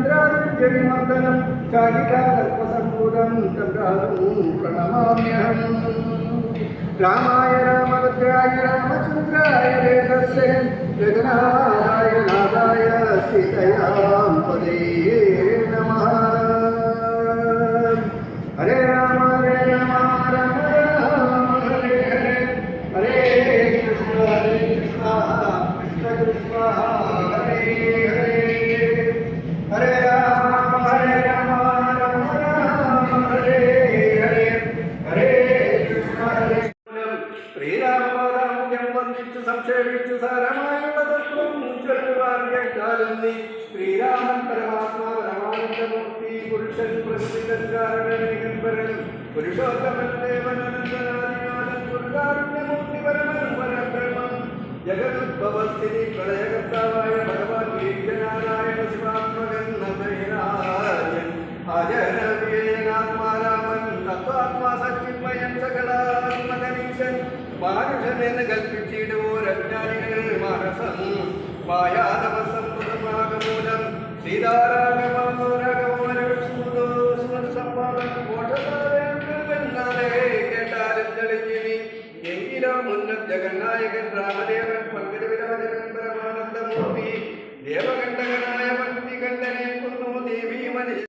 चंद्रादित्यविमर्दनं चालिकाकल्पसम्भूतं प्रणमाम्यहम् रामाय रामभद्राय रामचन्द्राय वेदस्य जगन्नाथाय नाथाय सीतायां पदे नमः। हरे राम राम राम हरे हरे हरे कृष्ण कृष्ण कृष्ण हरे हरे हरे राम राम हरे हरे हरे कृष्ण हरे ശ്രീരാമപാദാംഗം വന്ദിച്ചു സംക്ഷേപിച്ചു സാരമായുള്ള തത്വം ചൊല്ലുവാൻ കേട്ടാലും നീ ശ്രീരാമൻ പരമാത്മാ പരമാനന്ദമൂർത്തി പുരുഷൻ പ്രകൃതികൻ കാരണനേകൻ പരൻ പുരുഷോത്തമൻ ദേവനന്ദനാദിനാഥൻ പുരുഷാരുണ്യമൂർത്തി പരമൻ പരബ്രഹ്മം ജഗതുദ്ഭവസ്ഥിതി പ്രളയകർത്താവായ ഭഗവാൻ ഗീർജനാരായണ ശിവാത്മകൻ നന്ദനാഥൻ അജനവ്യേനാത്മാരാമൻ തത്വാത്മാ സച്ചിന്മയൻ സകലാത്മകനീശൻ മാനുഷനെന്ന് കൽപ്പിച്ചിടുവോരജ്ഞാനികൾ മനസം മായാതമസംഭൂതമാകമൂലം സീതാരാഘവോരകമോരവിഷ്ണുദോസ്മൃതസംവാദം കേട്ടാലും തെളിഞ്ഞിനി എങ്കിലോ മുന്നർ ജഗന്നായകൻ രാമദേവൻ പങ്കജവിരാജൻ പരമാനന്ദമൂർത്തി ദേവകണ്ഠകനായ ഭക്തികണ്ഠനെ കൊന്നു ദേവീ മനുഷ്യ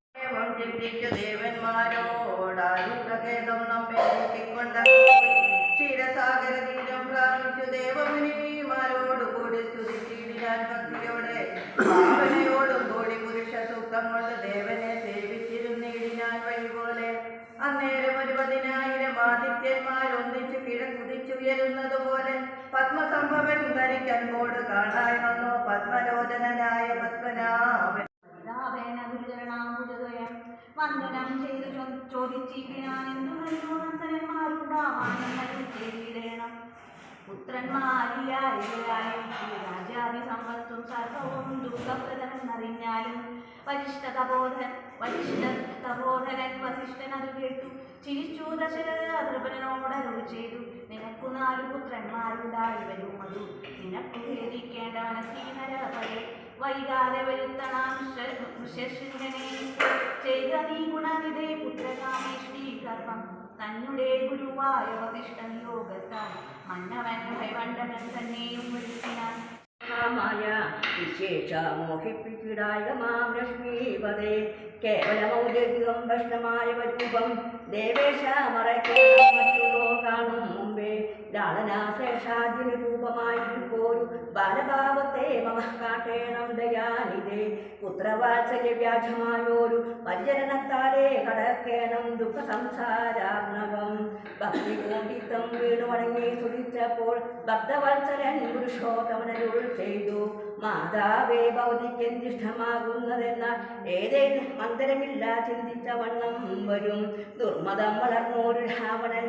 ദേവന്മാരോടാരുഖേദം നമ്മെ നോക്കിക്കൊണ്ട് ക്ഷീരസാഗര തീരം പ്രാപിച്ചു ദേവമുനിമാരോട് കൂടി സ്തുതിച്ചിടിനാൻ ഭക്തിയോടെ ഭാവനയോടും കൂടി പുരുഷ സൂക്തം കൊണ്ട് ദേവനെ സേവിച്ചിരുന്നിടിനാൻ വഴിപോലെ അന്നേരം 10,000 ആദിത്യന്മാരൊന്നിച്ചു കിഴക്കുതിച്ചുയരുന്നതുപോലെ പത്മസംഭവൻ ധരിക്കൻപോട് കാണാൻ വന്നു പത്മലോചനായ പത്മനാഭൻ വന്ദനം ചെയ്തു ചോദിച്ചിരിക്കാനെന്തു നന്ദനന്മാരുണ്ടാവാനും ചെയ്തിടണം പുത്രന്മാരില്ലായാലും രാജാവി സമ്പത്തും സർവവും ദുഃഖപ്രദമെന്നറിഞ്ഞാലും വരിഷ്ഠ തപോധരൻ വസിഷ്ഠൻ അത് കേട്ടു ചിരിച്ചു ദശരഥനോടരുൾ ചെയ്തു നിനക്കു 4 പുത്രന്മാരുണ്ടായി വരും അതു നിനക്കു ഭേദിക്കേണ്ട മനസ്സീനരപരെ വൈകാതെ വരുത്തണാംശനെ ചെയ്ത നീ ഗുണനിധേ പുത്രകാമേഷ്ടി ഗർഭം തന്നെ ഗുരുവായ വസിഷ്ഠൻ യോഗത്താൽ മന്നവൻ ഭൈവണ്ഡകൻ തന്നെയും വരുത്തിനാൻ മായ വിശേഷ മോഹിപ്പിച്ചിടായകമാം രശ്മീപദേ കേവലമൗദ്യോഗികം ഭക്ഷണമായ രൂപം ദേവേശ മറയ്ക്കേണം മറ്റുള്ളോ കാണും മുമ്പേ ലാളനാശേഷാദ്യ രൂപമായിരിപ്പോരു ബാലഭാവത്തെ മമ കാട്ടേണം ദയാനിതേ പുത്രവാത്സല്യ വ്യാജമായോരു പരിചരണത്താലേ കടക്കേണം ദുഃഖ സംസാരാർണവം ഭക്തി കോണ്ടിത്തം വീണു വണങ്ങി സുഖിച്ചപ്പോൾ ഭക്തവത്സരൻ പുരുഷോത്തമനരുൾ ചെയ്തു മാതാവേ ഭൗതിക്കെന്തിഷ്ടമാകുന്നതെന്നാൽ ഏതേത് അന്തരമില്ല ചിന്തിച്ച വണ്ണം വരും ദുർമതം വളർന്നോരു രാവണൻ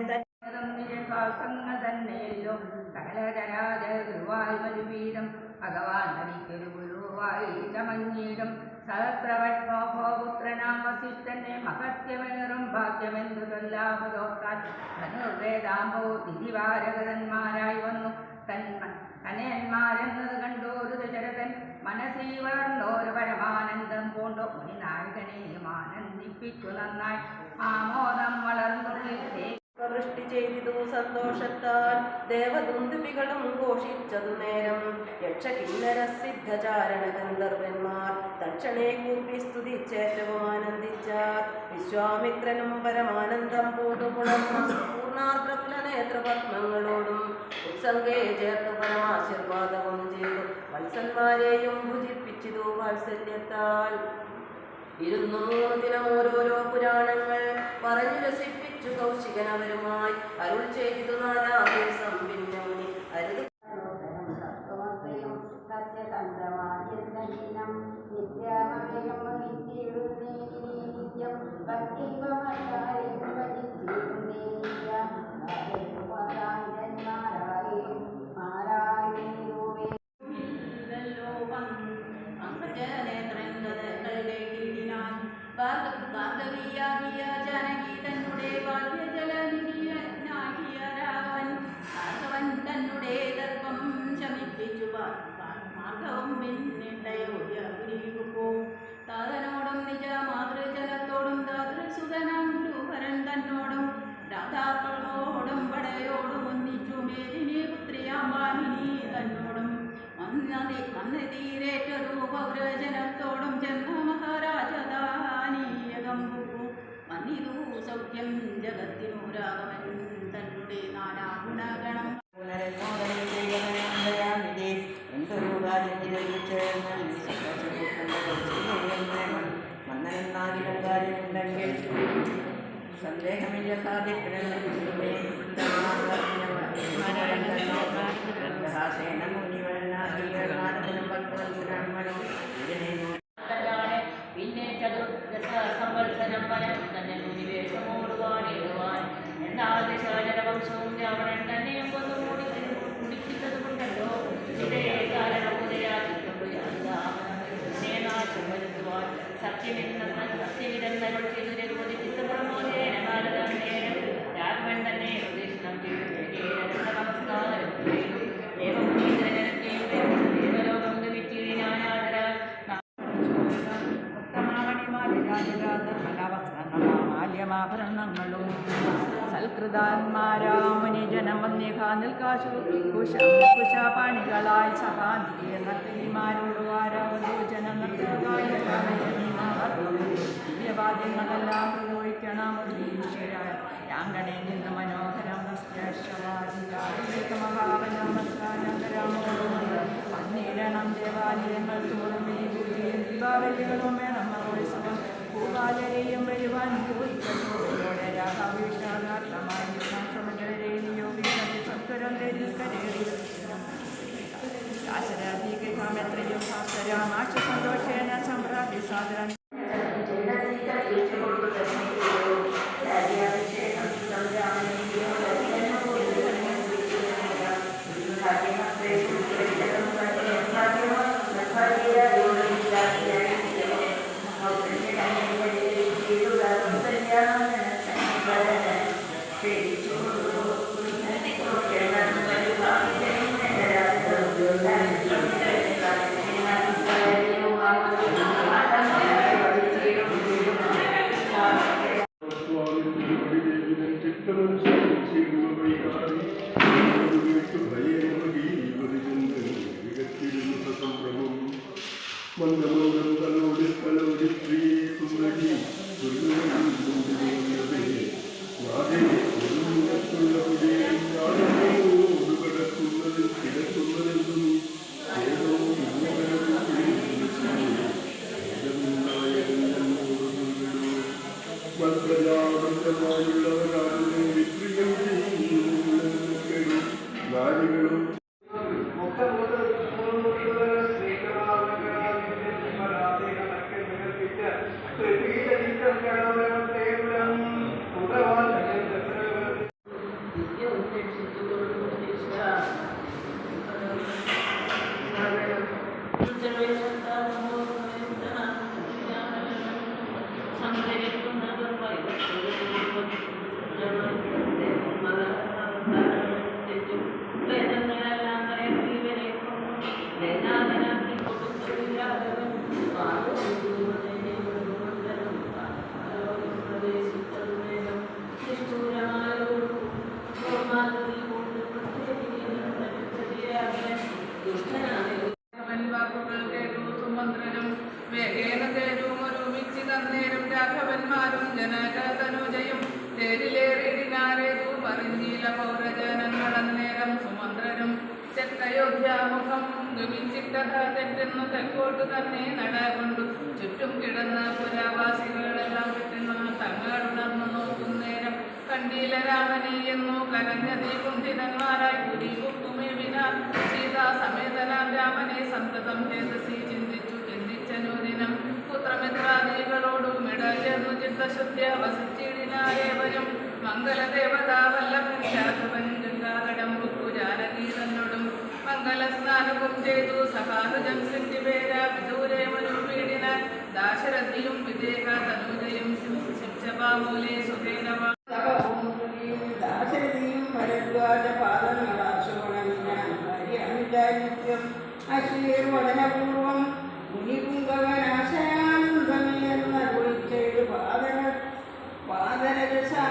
തന്നെയല്ലോ സകലരാജ ഗുരുവായി വരുവീരം ഭഗവാൻ തനിക്കൊരു ഗുരുവായി ചമഞ്ഞീടും സഹസ്രവട്ടോപുത്രനാം വസിഷ്ഠനെ മഹത്യമേറും ഭാഗ്യമെന്തു ചൊല്ലാമതോക്കാൻ ധനുർവേദാംബോ ദിവാരകന്മാരായി വന്നു തനയന്മാരെന്നത് കണ്ടോരു ദശരഥൻ മനസ്സിൽ വളർന്നോരു പരമാനന്ദം പൂണ്ടോ മുനിനായകനെയും ആനന്ദിപ്പിച്ചു നന്നായി ആമോദം വളർന്നുള്ളിൽ വൃഷ്ടി ചെയ്തിതു സന്തോഷത്താൽ ദേവദുന്ദുബികളും ഘോഷിച്ചതു നേരം യക്ഷകിന്നര സിദ്ധചാരണ ഗന്ധർവന്മാർ തക്ഷണേ കൂപ്പി സ്തുതിച്ചേറ്റവും ആനന്ദിച്ചാർ വിശ്വാമിത്രനും പരമാനന്ദം പൂണ്ടുപുണർന്നു പൂർണ്ണാർദ്രപ്ല നേത്രപത്മങ്ങളോടും ഉത്സംഗേ ചേർത്ത് പരമാശീർവാദവും ചെയ്തു വത്സന്മാരെയും ഭുജിപ്പിച്ചിതു വാത്സല്യത്താൽ 203 ദിനം ഓരോരോ പുരാണങ്ങൾ പറഞ്ഞു രസിപ്പിച്ചു ഒന്നിപ്പിച്ചു കൗശികനവരുമായി അരുൾ ചെയ്തു 4-ാം ദിവസം പിന്നെ മുനി അരുത് ജാനകി തന്നുടെ വാദ്യജലനിധിയനാകിയ രാഘവൻ തന്നെ ദർപ്പം ശമിപ്പിച്ചു മാർഗവും പിന്നിട്ടയോടിയൂ താതനോടും നിജ മാതൃജനത്തോടും താതൃസുതനാം ഗുരുവരൻ തന്നോടും രാധാക്കളോടും പടയോടും ഒന്നിച്ചു മേദിനി പുത്രിയാമ്പാമിനി തന്നോടും മന്നതീരേറ്റൊരു പൗരജനത്തോടും ചെന്ന മഹാരാജധാനീയകം മന്നിതു സൗഖ്യം ജഗത്തിനു രാഘവൻ തന്നെ നാനാ ഗുണഗണം എന്തൊരു കാര്യം മന്നനെന്നാകിലും കാര്യമുണ്ടെങ്കിൽ സന്ദേഹമില്ല പിന്നെ ചതുർദശസംവത്സരം വനം തന്നെ മുനിവേഷമോടുവാൻ എന്നാൽ ദശാചരവംശവും രാവണൻ തന്നെയും കൊന്നു കുടിക്കുന്നത് കൊണ്ടല്ലോ ഇതേ കാരണമുദയാക്കിക്കൊണ്ടു വരുത്തുവാൻ സത്യമിതെന്നരുൾ ചെയ്തു രഘുപതി ചിത്തപ്രമോദേന കാലതന്നേരം രാഘവൻ തന്നെ പ്രദക്ഷിണം ചെയ്തു നമസ്കാരം ചെയ്തു ദേവലോകം ഗമിച്ചിടിനാനാദര മാല്യമാഭരണങ്ങളും സൽകൃതാന്മാരാമുനി ജനം വന്യകാ നിൽക്കാശു കുശാപാണികളായി സഹാന്തിയെ നർത്തകിമാരോട് ആരാവലോചന ദിവ്യവാദ്യങ്ങളെല്ലാം പ്രയോഗിക്കണം യാങ്കണേ നിന്ന് മനോഹരം മഹാവനമസ്കാരം ദേവാലയങ്ങൾ തോറും ദീപാവലികളും വേണം മഹോത്സവം ഭൂപാലരെയും വരുവാൻ ചോദിക്കോടെ രാഘാവിഷാദാർത്ഥമായി സത്വരം എത്രയും ഭാസ്കരാമാക്ഷ സന്തോഷേന സംപ്രാപ്തി സാദരം രാഘവന്മാരും ജനകതനുജയും തേരിലേറിനാരേതു മറിഞ്ഞീല പൗരജനങ്ങളന്നേരം സുമന്ത്രരും ചെത്തയോധ്യാമുഖം ഗമിച്ചിട്ടത തെറ്റെന്നു തെക്കോട്ടു തന്നെ നടകൊണ്ടു ചുറ്റും കിടന്ന പുരാവാസികളെല്ലാം പറ്റുന്ന തങ്ങളുണർന്നു നോക്കുന്നേരം കണ്ടീല രാമനെ എന്നു കരഞ്ഞതീ കുണ്ഠിതന്മാരായി കുടികുത്തുമേവിനാൽ സീതാസമേതനാം രാമനെ സന്തതം ചേതസി ചിന്തിച്ചനുദിനം പുത്രമിത്രാദികളോടും ഇടചേർന്നു ചിത്തശുദ്ധ്യ വസിച്ചിടിനാരേവരും മംഗളദേവതാവല്ലഭൻ ശാഖവൻ ഗംഗാകടം ജാനകി തന്നോടും മംഗളസ്നാനവും ചെയ്തു സഹാനുജം സൃഷ്ടിവേര വിദൂരേവനും പീഡിനാൻ ദാശരഥിയും വിദേഹ തനൂജയും ശിംശപാമൂലേ സുഖേനവ ദാശരഥിയും ഭരദ്വാജ പാദങ്ങളാശോണമിനാന്യം അശ്രീർവദനപൂർവം മുനിപുങ്കവനാശയാനന്ദമേർന്നരുളിച്ചേരു പാദരജസാ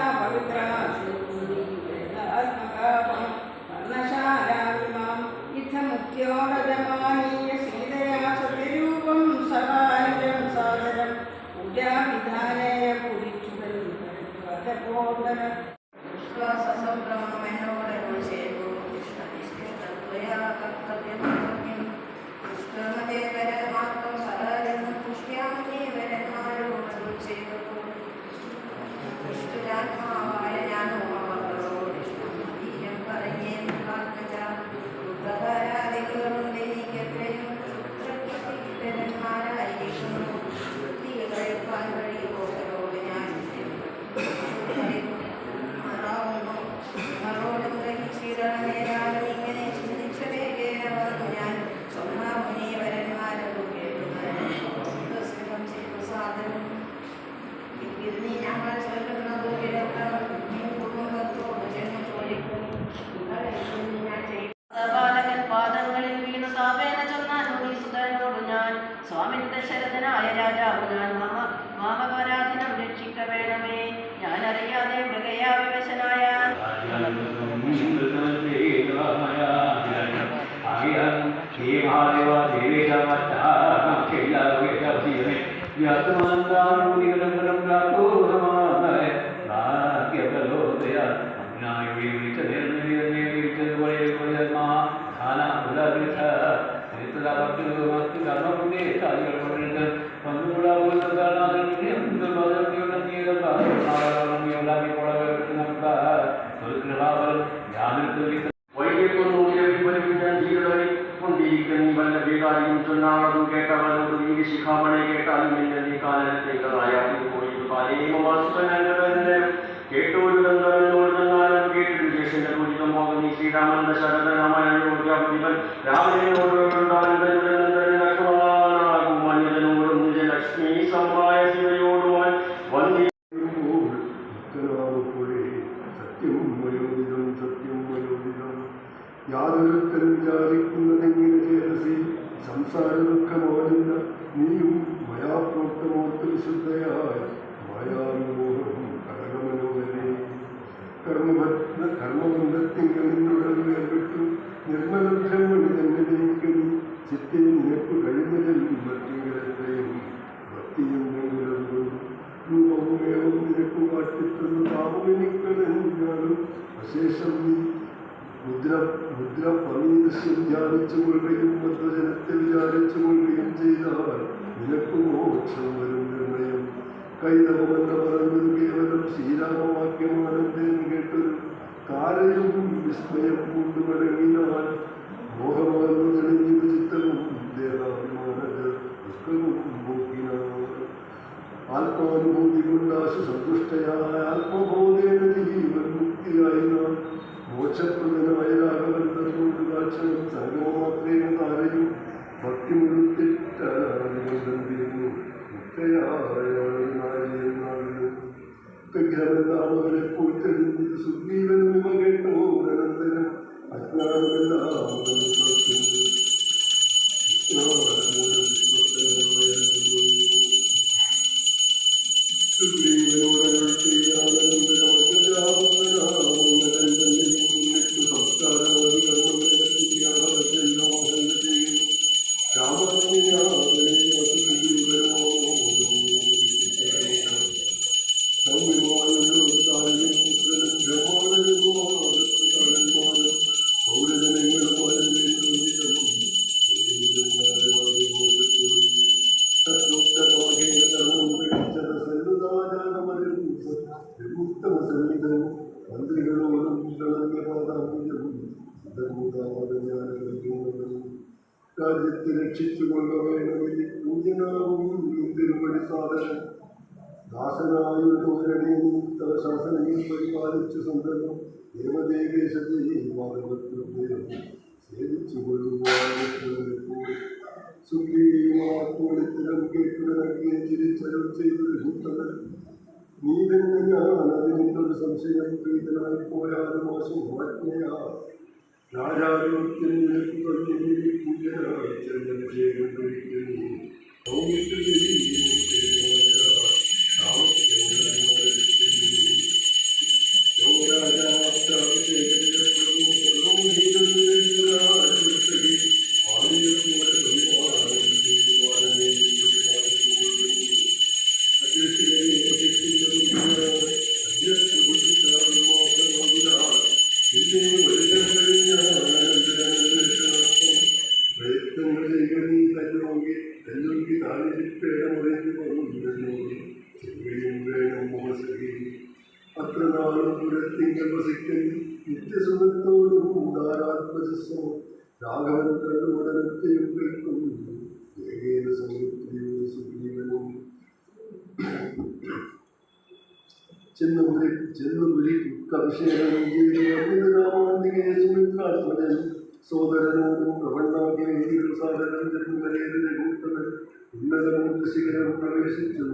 പവിത്രാത്മകാപം വർണ്ണശാലാവിമാം യുദ്ധമുഖ്യോടജമാനീയ സീതയാ സത്യരൂപം സഹാനുജം സാദരം പൂജാവിധാനേയ പുരിച്ചുടൻ ഭരദ്വാജപോർദ്ധന പാദങ്ങളിൽ വീണു താപേന ചൊന്നാൻ മുനീസുതനോടു ഞാൻ സ്വാമിൻ ദശരഥനായ രാജാവ് ഞാൻ മാമപരാധനം രക്ഷിക്ക വേണമേ ഞാൻ അറിയാതെ മൃഗയാ വിവശനായ ശിഖാമണി കേട്ടാലും നീ കാലത്തേക്കായ കേട്ടോരു ഗന്ധവനോട് തന്നാലും കേട്ടൊരു ദേശന്റെ പൂജിതം പോകും നീ ശ്രീരാമൻ ശരദരാമനോട് രാമനോടും മന്യതനോടും നിജലക്ഷ്മി സമായ ശിവയോടുവാൻ വന്ദി സത്യം വയോധികം സത്യം വയോധികം യാതൊരുത്തൻ വിചാരിക്കുന്നതെങ്ങനെ ചേരസി സംസാര ദുഃഖമാനില്ല നീയും മയാപ്രോക്തമോർത്ത് വിശുദ്ധയായ മായാവിമോഹം കടകമനോഹരേ കർമ്മബന്ധത്തിങ്കൽ നിന്നുടൽ വേർപെട്ടു നിർമ്മലബ്രഹ്മണി തന്നെ ജയിക്കണി ചിത്തേ നിനക്കു കഴിഞ്ഞ ജന്മത്തിങ്കലെത്രയും ഭക്തിയും വെങ്കുലർന്നു രൂപവുമേവും നിനക്കു കാട്ടിത്തന്നു താപമെനിക്കണെന്നാലും അശേഷം നീ മുദ്ര പനീദസ്യം ധ്യാനിച്ചു കൊള്ളുകയും മധ്വജനത്തെ വിചാരിച്ചു കൊള്ളുകയും ചെയ്താൽ നിനക്ക് മോക്ഷം വരും നിർണയം കൈതവമെന്ന് പറഞ്ഞത് കേവലം ശ്രീരാമവാക്യമാണെന്ന് കേട്ടൊരു കാലയും വിസ്മയം കൊണ്ട് മടങ്ങിനാൽ മോഹമാർന്നു തെളിഞ്ഞു ചിത്തവും ദേഹാഭിമാനത ദുഃഖവും പോക്കിനാൽ ആത്മാനുഭൂതി കൊണ്ടാശു സന്തുഷ്ടയായ ആത്മബോധേന ജീവൻ മുക്തിയായി നാം മോക്ഷപ്രദനായ രാഘവന്തോട് കാഴ്ചയും സംഗമമാത്രേന താരയും ഭക്തി മുഴുത്തിട്ടായിരുന്നു മുക്തയായെന്നാകുന്നു വിഗ്രഹമെല്ലാമകളെ പോയിത്തെളിഞ്ഞ് സുഗ്രീവനും കേട്ടോ അനന്തരം അജ്ഞാനമെല്ലാം സുഗ്രീവനോട് ചെയ്യാനന്തരം കാലത്ത് രക്ഷിച്ചുകൊണ്ടുവേണമെങ്കിൽ പൂജനാവും തിരുവടി സാധനം ദാസനായുള്ളവരുടെ ശാസനയും പരിപാലിച്ചു സ്വന്തം ദേവദേവേശത്തെയും മാർഗത്തിൽ സുഗ്രീവാത്തോളിത്തരം കേട്ടുടനൊക്കെ തിരിച്ചരും ചെയ്തൊരു ഭൂത്തവൻ നീ തന്നെ ഞാൻ അതിനൊരു സംശയം പ്രീതനായി പോയാലും മോശം ആജ്ഞയാ രാജാവിനത്തിൽ പൂജനായി അത്ര നാളും പുരത്തിങ്കൽ വസിക്കുന്നു നിത്യസുഖത്തോടും ധാരാത്മജസ്വം രാഘവൻ കണ്ടുടനത്തെയും കേൾക്കുന്നു ഏകേന സമുദ്രിയോ സുഗ്രീവനും ചെന്നുപുരി കവിശേഖരം ചെയ്തു രാമാന്തികെ സുമിത്രാത്മജൻ സോദരനോടും പ്രവണ്ണാകിയ സാധനം ജന്മലേതിനെ കൂട്ടവൻ ഉന്നതമുണ്ട് ശിഖരം പ്രവേശിച്ചു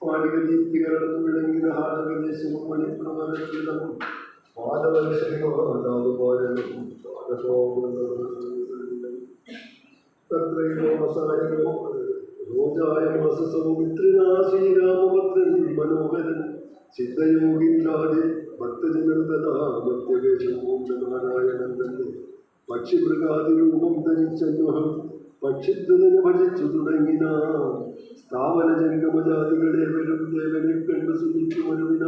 സ്ഫാടികദീപ്തികരണം വിളങ്ങിയ ഹാരകദേശവും മണിപ്രവലം പാദവലശിമാതാതുപാലനും തത്രയോ അസാരികോ രോജായ മാസസൗമിത്രിനാ ശ്രീരാമഭദ്രൻ മനോഹരൻ സിദ്ധയോഗില്ലാതെ ഭക്തജനം തഥാ മധ്യവേഷം നാരായണൻ തന്നെ പക്ഷിമൃഗാതിരൂപം ധരിച്ചന്വഹം പക്ഷിത്വനെ ഭജിച്ചു തുടങ്ങിന സ്ഥാവര ജംഗമജാതികളെ വരും ദേവനെ കണ്ടു സുഖിച്ചു വരുവിന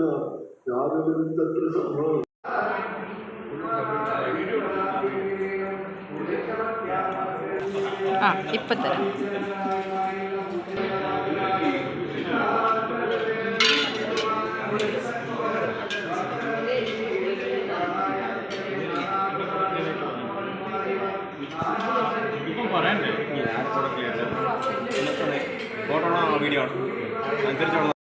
രാഘവൻ തത്ര സമാ ഇപ്പം തരാം. ഫോട്ടോ വീഡിയോ ആണ് അനുസരിച്ച് ഇതാ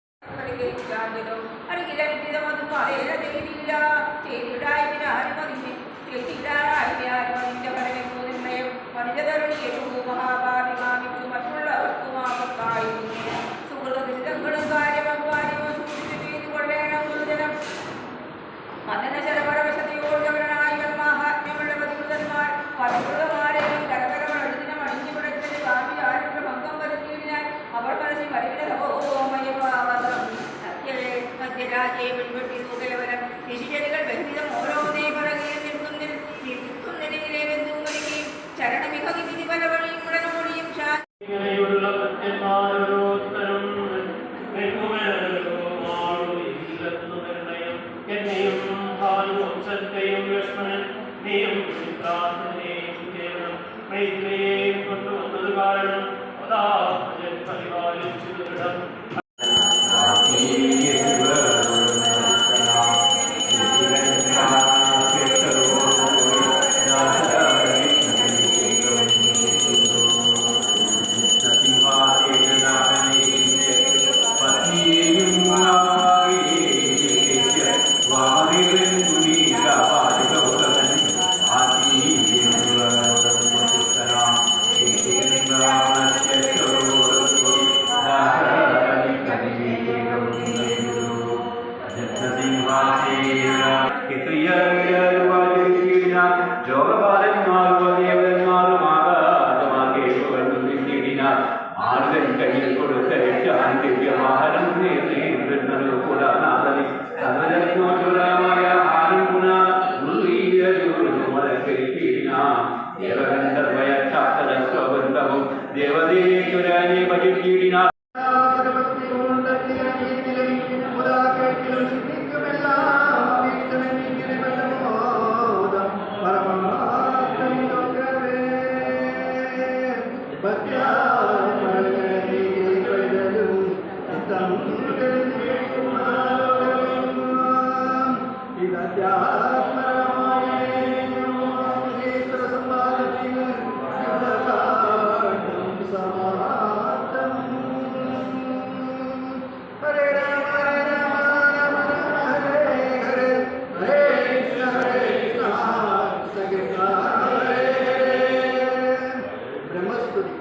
ബ്രഹ്മസ്തുതി.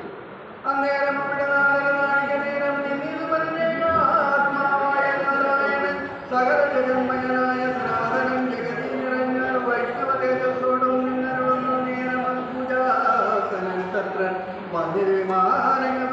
അന്നേരം അവിടെ നാരദനായികനേരം നിന്നിത് പറഞ്ഞേക്കാത്മാവായ നാരായണൻ സകല ജഗന്മയനായ സനാതനം ജഗതി നിറഞ്ഞ വൈഷ്ണവ തേജസ്സോടും നിന്നരുളുന്ന നേരം പൂജാസനം തത്ര വന്ദിരവിമാനങ്ങൾ